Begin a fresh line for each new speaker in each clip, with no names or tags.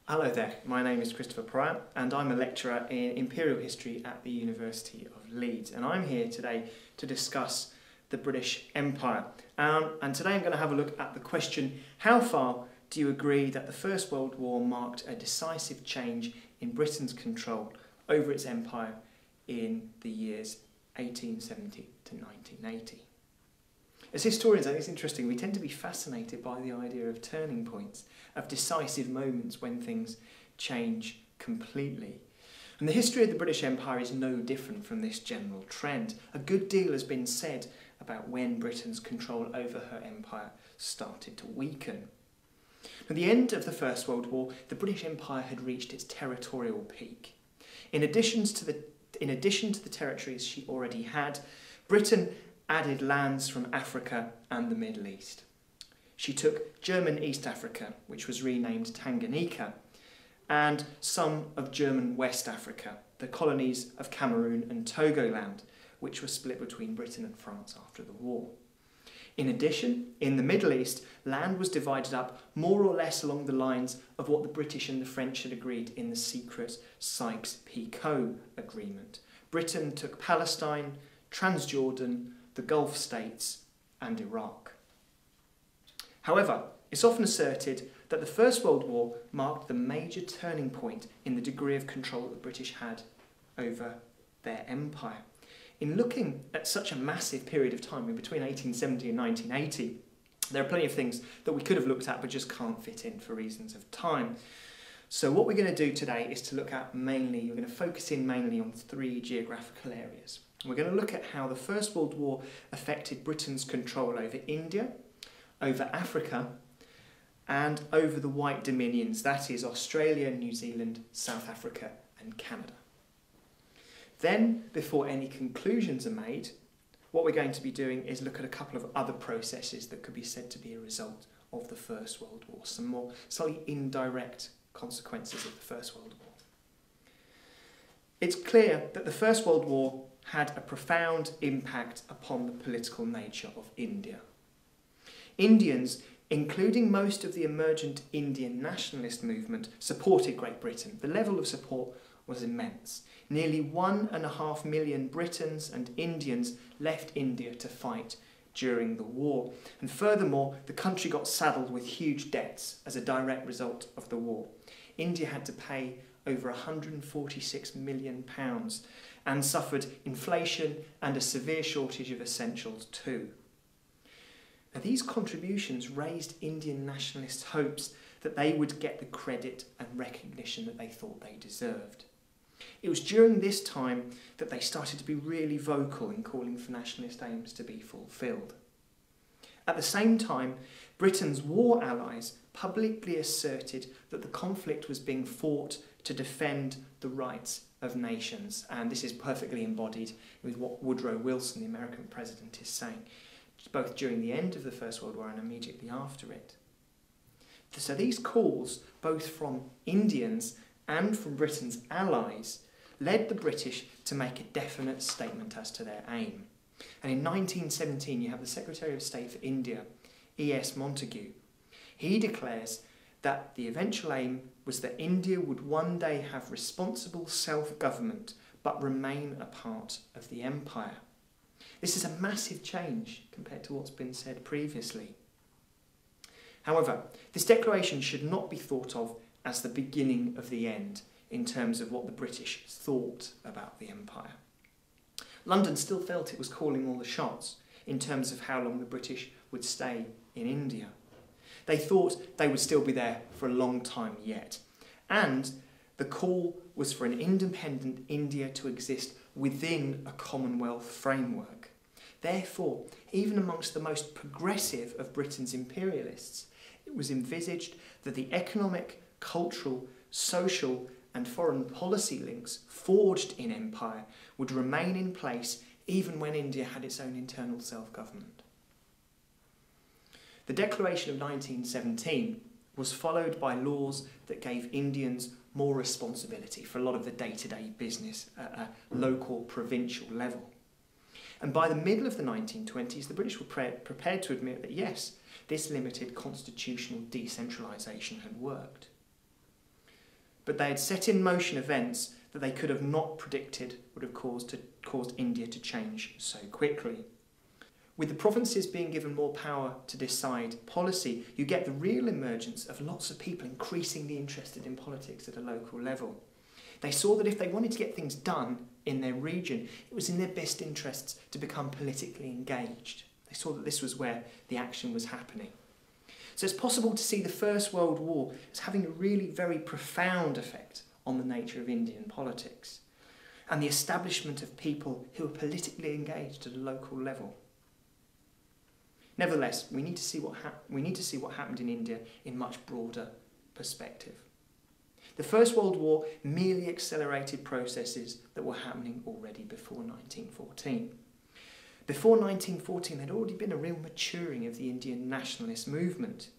Hello there, my name is Christopher Pryor and I'm a lecturer in Imperial History at the University of Leeds, and I'm here today to discuss the British Empire. And today I'm going to have a look at the question, how far do you agree that the First World War marked a decisive change in Britain's control over its empire in the years 1870 to 1980? As historians, I think it's interesting, we tend to be fascinated by the idea of turning points, of decisive moments when things change completely. And the history of the British Empire is no different from this general trend. A good deal has been said about when Britain's control over her empire started to weaken. At the end of the First World War, the British Empire had reached its territorial peak. In addition to the territories she already had, Britain added lands from Africa and the Middle East. She took German East Africa, which was renamed Tanganyika, and some of German West Africa, the colonies of Cameroon and Togoland, which were split between Britain and France after the war. In addition, in the Middle East, land was divided up more or less along the lines of what the British and the French had agreed in the secret Sykes-Picot Agreement. Britain took Palestine, Transjordan, the Gulf states and Iraq. However, it's often asserted that the First World War marked the major turning point in the degree of control that the British had over their empire. In looking at such a massive period of time, between 1870 and 1980, there are plenty of things that we could have looked at but just can't fit in for reasons of time. So what we're going to do today is to look at we're going to focus in mainly on three geographical areas. We're going to look at how the First World War affected Britain's control over India, over Africa, and over the White Dominions, that is Australia, New Zealand, South Africa and Canada. Then, before any conclusions are made, what we're going to be doing is look at a couple of other processes that could be said to be a result of the First World War, some more slightly indirect consequences of the First World War. It's clear that the First World War had a profound impact upon the political nature of India. Indians, including most of the emergent Indian nationalist movement, supported Great Britain. The level of support was immense. Nearly 1.5 million Britons and Indians left India to fight during the war. And furthermore, the country got saddled with huge debts as a direct result of the war. India had to pay over £146 million and suffered inflation and a severe shortage of essentials too. Now, these contributions raised Indian nationalists' hopes that they would get the credit and recognition that they thought they deserved. It was during this time that they started to be really vocal in calling for nationalist aims to be fulfilled. At the same time, Britain's war allies publicly asserted that the conflict was being fought to defend the rights of nations, and this is perfectly embodied with what Woodrow Wilson, the American president, is saying, both during the end of the First World War and immediately after it. So these calls, both from Indians and from Britain's allies, led the British to make a definite statement as to their aim. And in 1917, you have the Secretary of State for India, E.S. Montagu. He declares that the eventual aim was that India would one day have responsible self-government but remain a part of the empire. This is a massive change compared to what's been said previously. However, this declaration should not be thought of as the beginning of the end in terms of what the British thought about the empire. London still felt it was calling all the shots in terms of how long the British would stay in India. They thought they would still be there for a long time yet, and the call was for an independent India to exist within a Commonwealth framework. Therefore, even amongst the most progressive of Britain's imperialists, it was envisaged that the economic, cultural, social and foreign policy links forged in empire would remain in place even when India had its own internal self-government. The Declaration of 1917 was followed by laws that gave Indians more responsibility for a lot of the day-to-day business at a local, provincial level. And by the middle of the 1920s, the British were prepared to admit that yes, this limited constitutional decentralisation had worked. but they had set in motion events that they could have not predicted would have caused India to change so quickly. With the provinces being given more power to decide policy, you get the real emergence of lots of people increasingly interested in politics at a local level. They saw that if they wanted to get things done in their region, it was in their best interests to become politically engaged. They saw that this was where the action was happening. So it's possible to see the First World War as having a really very profound effect on the nature of Indian politics and the establishment of people who are politically engaged at a local level. Nevertheless, we need to see what happened in India in much broader perspective. The First World War merely accelerated processes that were happening already before 1914. Before 1914, there had already been a real maturing of the Indian nationalist movement.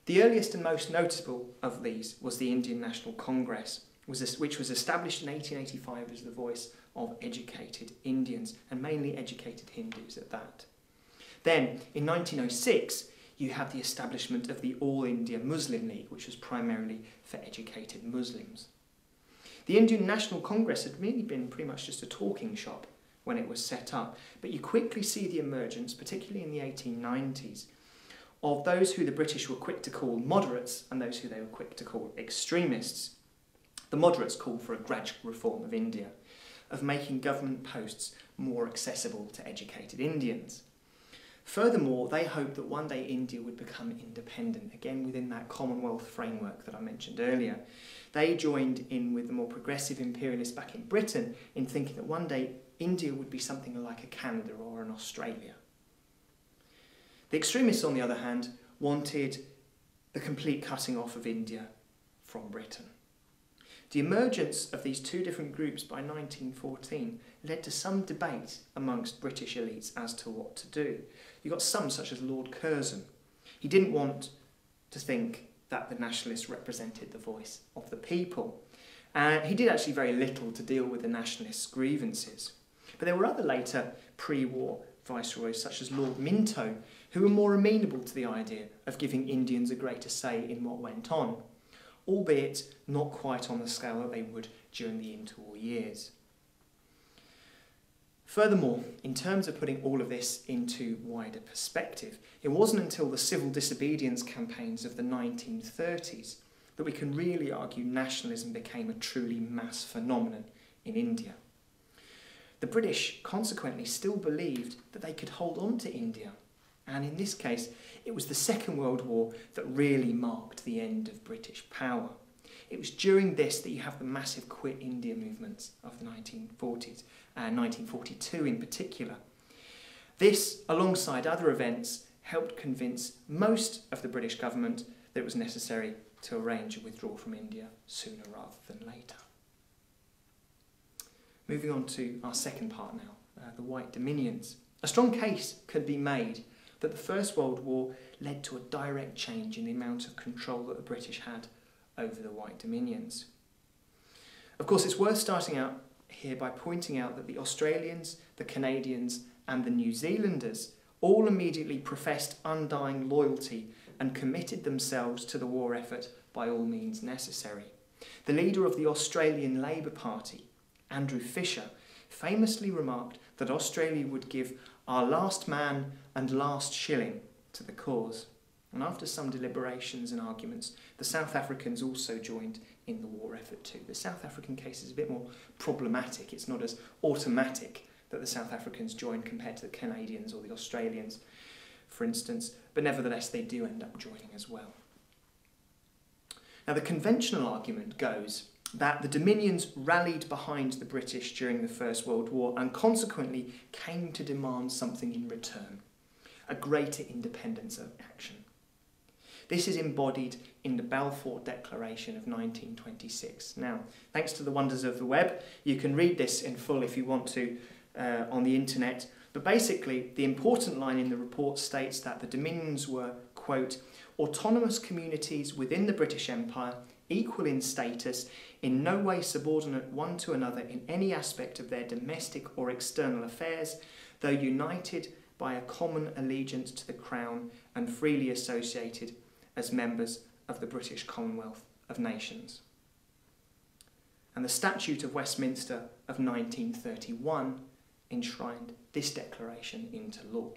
The earliest and most notable of these was the Indian National Congress, which was established in 1885 as the voice of educated Indians, and mainly educated Hindus at that. Then, in 1906, you have the establishment of the All India Muslim League, which was primarily for educated Muslims. The Indian National Congress had really been pretty much just a talking shop when it was set up, but you quickly see the emergence, particularly in the 1890s, of those who the British were quick to call moderates and those who they were quick to call extremists. The moderates called for a gradual reform of India, of making government posts more accessible to educated Indians. Furthermore, they hoped that one day India would become independent, again within that Commonwealth framework that I mentioned earlier. They joined in with the more progressive imperialists back in Britain in thinking that one day India would be something like a Canada or an Australia. The extremists, on the other hand, wanted the complete cutting off of India from Britain. The emergence of these two different groups by 1914 led to some debate amongst British elites as to what to do. You got some, such as Lord Curzon. He didn't want to think that the nationalists represented the voice of the people. He did actually very little to deal with the nationalists' grievances. But there were other later pre-war viceroys, such as Lord Minto, who were more amenable to the idea of giving Indians a greater say in what went on, albeit not quite on the scale that they would during the interwar years. Furthermore, in terms of putting all of this into wider perspective, it wasn't until the civil disobedience campaigns of the 1930s that we can really argue nationalism became a truly mass phenomenon in India. The British consequently still believed that they could hold on to India, and in this case it was the Second World War that really marked the end of British power. It was during this that you have the massive Quit India movements of the 1940s, and 1942 in particular. This, alongside other events, helped convince most of the British government that it was necessary to arrange a withdrawal from India sooner rather than later. Moving on to our second part now, the White Dominions. A strong case could be made that the First World War led to a direct change in the amount of control that the British had over the White Dominions. Of course, it's worth starting out here by pointing out that the Australians, the Canadians and the New Zealanders all immediately professed undying loyalty and committed themselves to the war effort by all means necessary. The leader of the Australian Labour Party, Andrew Fisher, famously remarked that Australia would give our last man and last shilling to the cause. And after some deliberations and arguments, the South Africans also joined in the war effort too. The South African case is a bit more problematic. It's not as automatic that the South Africans join compared to the Canadians or the Australians, for instance, but nevertheless they do end up joining as well. Now the conventional argument goes that the Dominions rallied behind the British during the First World War and consequently came to demand something in return, a greater independence of action. This is embodied in the Balfour Declaration of 1926. Now, thanks to the wonders of the web, you can read this in full if you want to on the internet, but basically the important line in the report states that the Dominions were, quote, autonomous communities within the British Empire, equal in status, in no way subordinate one to another in any aspect of their domestic or external affairs, though united by a common allegiance to the Crown and freely associated as members of the British Commonwealth of Nations. and the Statute of Westminster of 1931 enshrined this declaration into law.